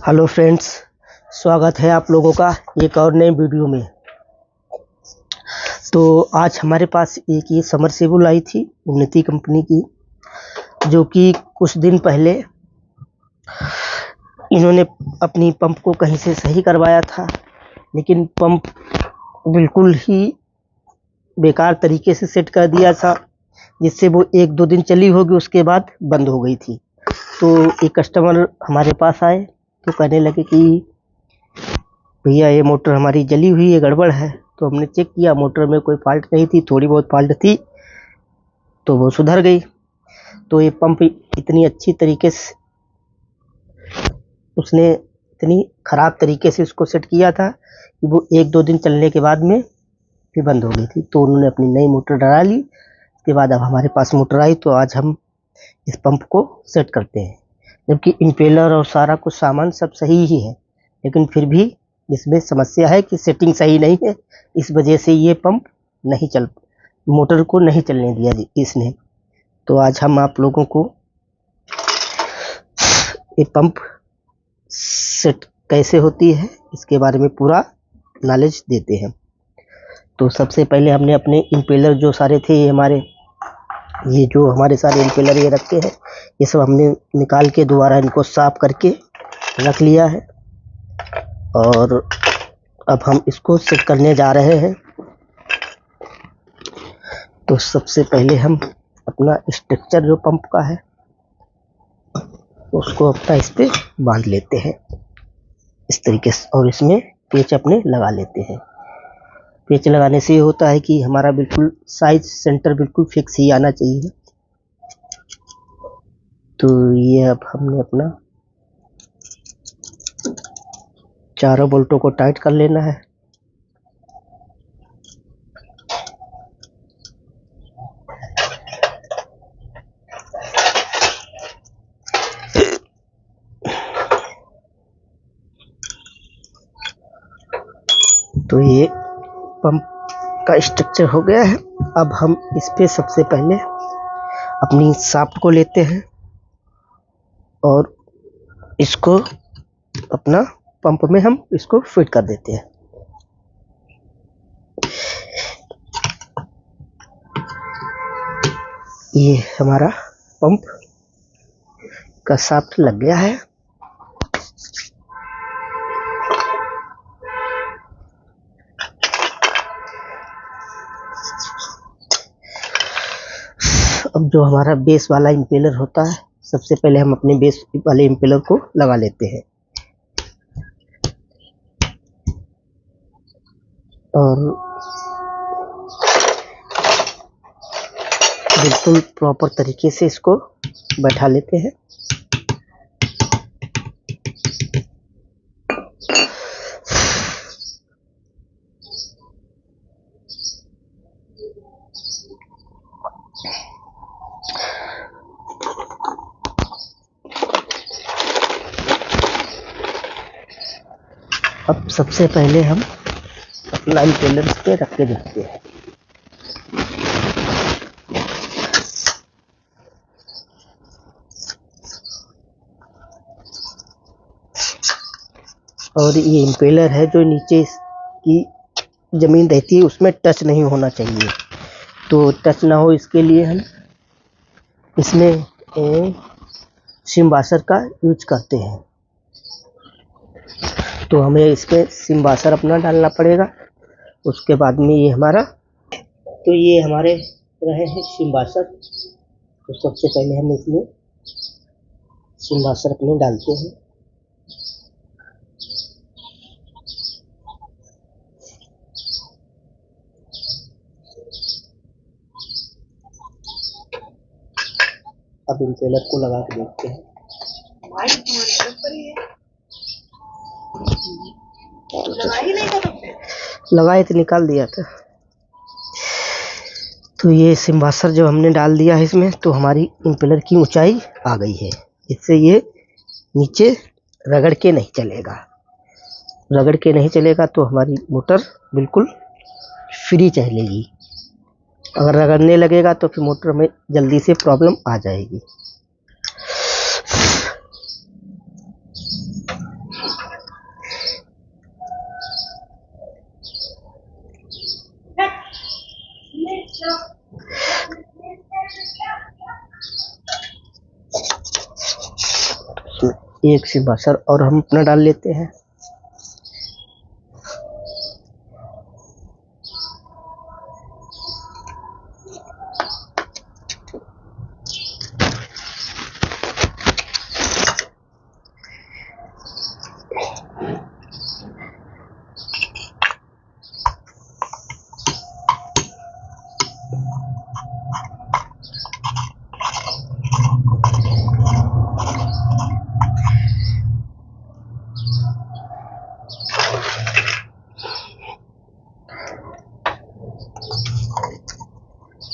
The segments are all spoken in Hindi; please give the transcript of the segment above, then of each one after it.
हेलो फ्रेंड्स, स्वागत है आप लोगों का एक और नए वीडियो में। तो आज हमारे पास एक ये समरसेबुल आई थी उन्नति कंपनी की, जो कि कुछ दिन पहले इन्होंने अपनी पंप को कहीं से सही करवाया था, लेकिन पंप बिल्कुल ही बेकार तरीके से सेट कर दिया था, जिससे वो 1-2 दिन चली होगी, उसके बाद बंद हो गई थी। तो एक कस्टमर हमारे पास आए तो कहने लगे कि भैया ये मोटर हमारी जली हुई है, गड़बड़ है। तो हमने चेक किया, मोटर में कोई फॉल्ट नहीं थी, थोड़ी बहुत फॉल्ट थी तो वो सुधर गई। तो ये पंप इतनी अच्छी तरीके से उसने इतनी ख़राब तरीके से उसको सेट किया था कि वो 1-2 दिन चलने के बाद में फिर बंद हो गई थी। तो उन्होंने अपनी नई मोटर डला ली। उसके बाद अब हमारे पास मोटर आई, तो आज हम इस पंप को सेट करते हैं। जबकि इम्पेलर और सारा कुछ सामान सब सही ही है, लेकिन फिर भी इसमें समस्या है कि सेटिंग सही नहीं है। इस वजह से ये पंप नहीं चल मोटर को नहीं चलने दिया इसने। तो आज हम आप लोगों को ये पंप सेट कैसे होती है इसके बारे में पूरा नॉलेज देते हैं। तो सबसे पहले हमने अपने इम्पेलर जो सारे थे, ये जो हमारे सारे इम्पेलर ये रखे हैं, ये सब हमने निकाल के दोबारा इनको साफ करके रख लिया है। और अब हम इसको सेट करने जा रहे हैं। तो सबसे पहले हम अपना स्ट्रक्चर जो पंप का है उसको अपना इस पे बांध लेते हैं इस तरीके से, और इसमें पेच अपने लगा लेते हैं। पेच लगाने से ये होता है कि हमारा बिल्कुल साइज सेंटर बिल्कुल फिक्स ही आना चाहिए। तो ये अब हमने अपना चारों बोल्टों को टाइट कर लेना है। तो ये पंप का स्ट्रक्चर हो गया है। अब हम इस पे सबसे पहले अपनी शाफ्ट को लेते हैं और इसको अपना पंप में हम इसको फिट कर देते हैं। ये हमारा पंप का शाफ्ट लग गया है। अब जो हमारा बेस वाला इम्पेलर होता है, सबसे पहले हम अपने बेस वाले इम्पेलर को लगा लेते हैं और बिल्कुल प्रॉपर तरीके से इसको बैठा लेते हैं। अब सबसे पहले हम अपना इम्पेलर इस पे रख के देखते हैं। और ये इम्पेलर है जो नीचे की ज़मीन रहती है उसमें टच नहीं होना चाहिए। तो टच ना हो इसके लिए हम इसमें सिम वाशर का यूज करते हैं। तो हमें इसमें सिम वाशर अपना डालना पड़ेगा। उसके बाद में ये हमारे रहे हैं सिम वाशर। तो सबसे पहले हम इसमें सिम वाशर अपने डालते हैं। अब इम्पेलर को लगा के देखते हैं। लगाए तो निकाल दिया था। तो ये सिम वाशर जब हमने डाल दिया है इसमें, तो हमारी इम्पेलर की ऊंचाई आ गई है। इससे ये नीचे रगड़ के नहीं चलेगा। तो हमारी मोटर बिल्कुल फ्री चलेगी। अगर रगड़ने लगेगा तो फिर मोटर में जल्दी से प्रॉब्लम आ जाएगी। एक सी बसर और हम अपना डाल लेते हैं।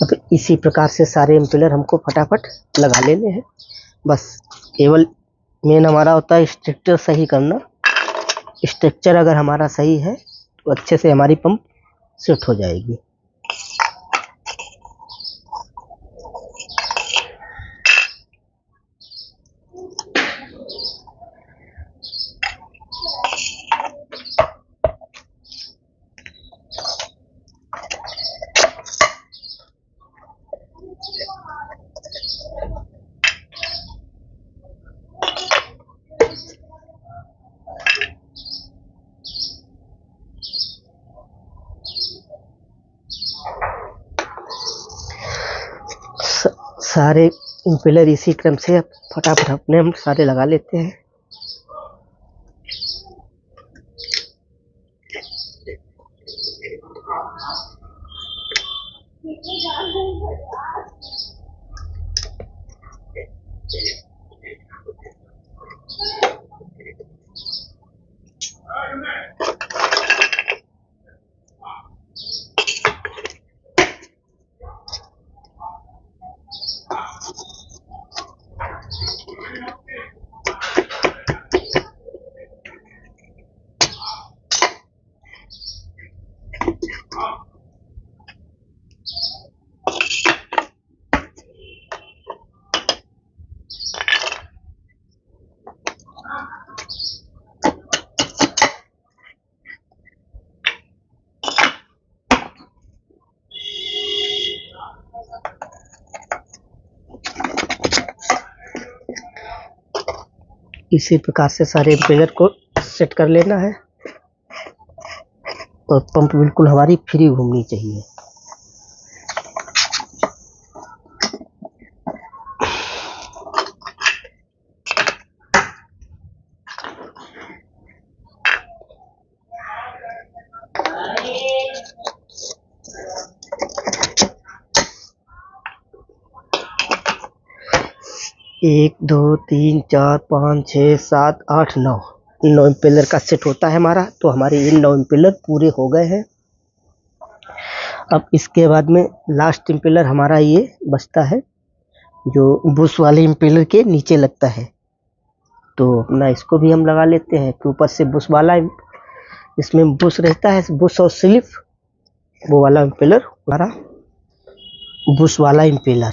अब इसी प्रकार से सारे इम्पेलर हमको फटाफट लगा लेने हैं। बस केवल मेन हमारा होता है स्ट्रक्चर सही करना। स्ट्रक्चर अगर हमारा सही है तो अच्छे से हमारी पंप सेट हो जाएगी। सारे इम्पेलर इसी क्रम से फटाफट अपने हम सारे लगा लेते हैं। इसी प्रकार से सारे इम्पेलर को सेट कर लेना है और पंप बिल्कुल हमारी फ्री घूमनी चाहिए। एक दो तीन चार पाँच छः सात आठ नौ इम्पेलर का सेट होता है हमारा। तो हमारे ये 9 इम्पेलर पूरे हो गए हैं। अब इसके बाद में लास्ट इम्पेलर हमारा ये बचता है जो बुश वाले इम्पेलर के नीचे लगता है। तो अपना इसको भी हम लगा लेते हैं कि ऊपर से बुश वाला इसमें बुश रहता है, बुश और स्लिप, वो वाला इम्पेलर हमारा बुश वाला इम्पेलर।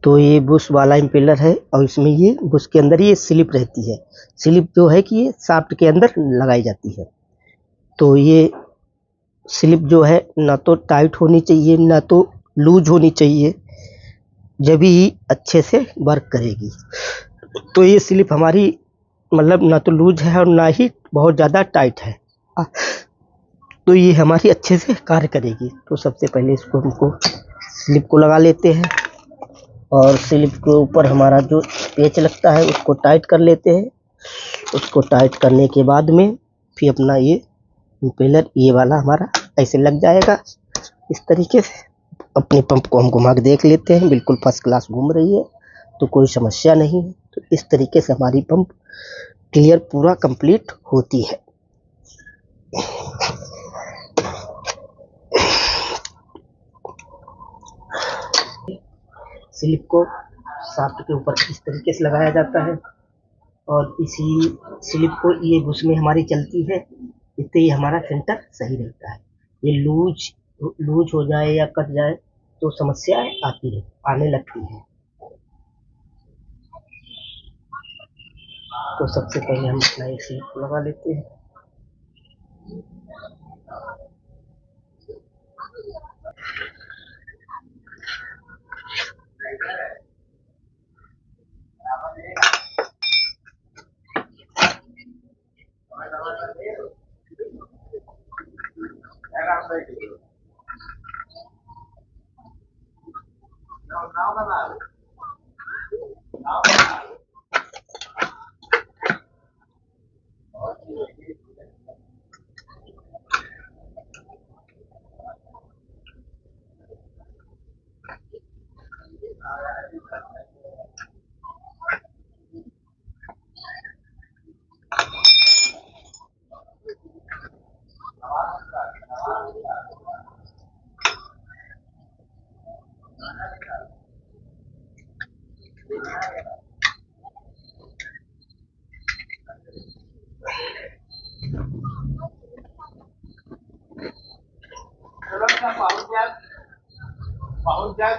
तो ये बुश वाला इम्पेलर है और इसमें ये बुश के अंदर ये स्लिप रहती है। स्लिप जो है कि ये शाफ्ट के अंदर लगाई जाती है। तो ये स्लिप जो है ना तो टाइट होनी चाहिए ना तो लूज होनी चाहिए, जब ही अच्छे से वर्क करेगी। तो ये स्लिप हमारी मतलब ना तो लूज है और ना ही बहुत ज़्यादा टाइट है, तो ये हमारी अच्छे से कार्य करेगी। तो सबसे पहले इसको हमको स्लिप को लगा लेते हैं और स्लिप के ऊपर हमारा जो पेच लगता है उसको टाइट कर लेते हैं। उसको टाइट करने के बाद में फिर अपना ये इम्पेलर ये वाला हमारा ऐसे लग जाएगा। इस तरीके से अपने पंप को हम घुमा के देख लेते हैं, बिल्कुल फर्स्ट क्लास घूम रही है, तो कोई समस्या नहीं है। तो इस तरीके से हमारी पंप क्लियर पूरा कंप्लीट होती है। स्लिप को शाफ्ट के ऊपर इस तरीके से लगाया जाता है और इसी स्लिप को ये बुश में हमारी चलती है, इससे ये हमारा सेंटर सही रहता है। ये लूज हो जाए या कट जाए तो समस्याएं आने लगती है। तो सबसे पहले हम अपना एसी को लगा लेते हैं।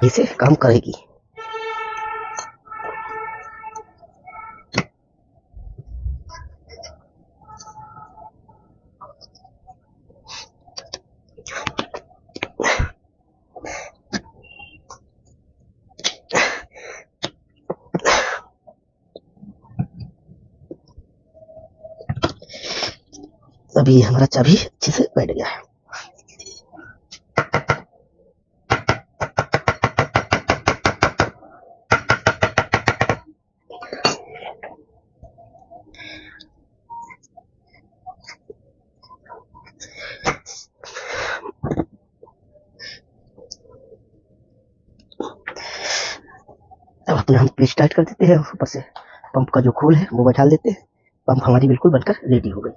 इसे काम करेगी। अभी हमारा चाबी अच्छे से बैठ गया है। अब अपने हम पेज टाइट कर देते हैं। ऊपर से पंप का जो खोल है वो बैठा देते हैं। पंप हमारी बिल्कुल बनकर रेडी हो गई।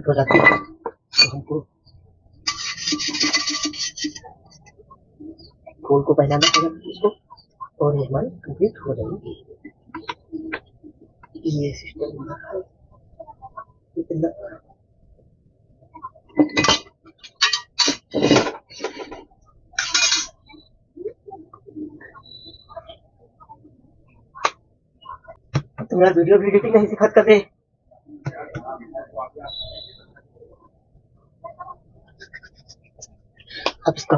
हो जाती है तो हमको खोल को पहनाना पड़ेगा इसको, और ये हमारी कंप्लीट हो जाएगी। ये सिस्टम इतना तो मेरा वीडियो एडिटिंग नहीं सिखा कर दे। अब इसका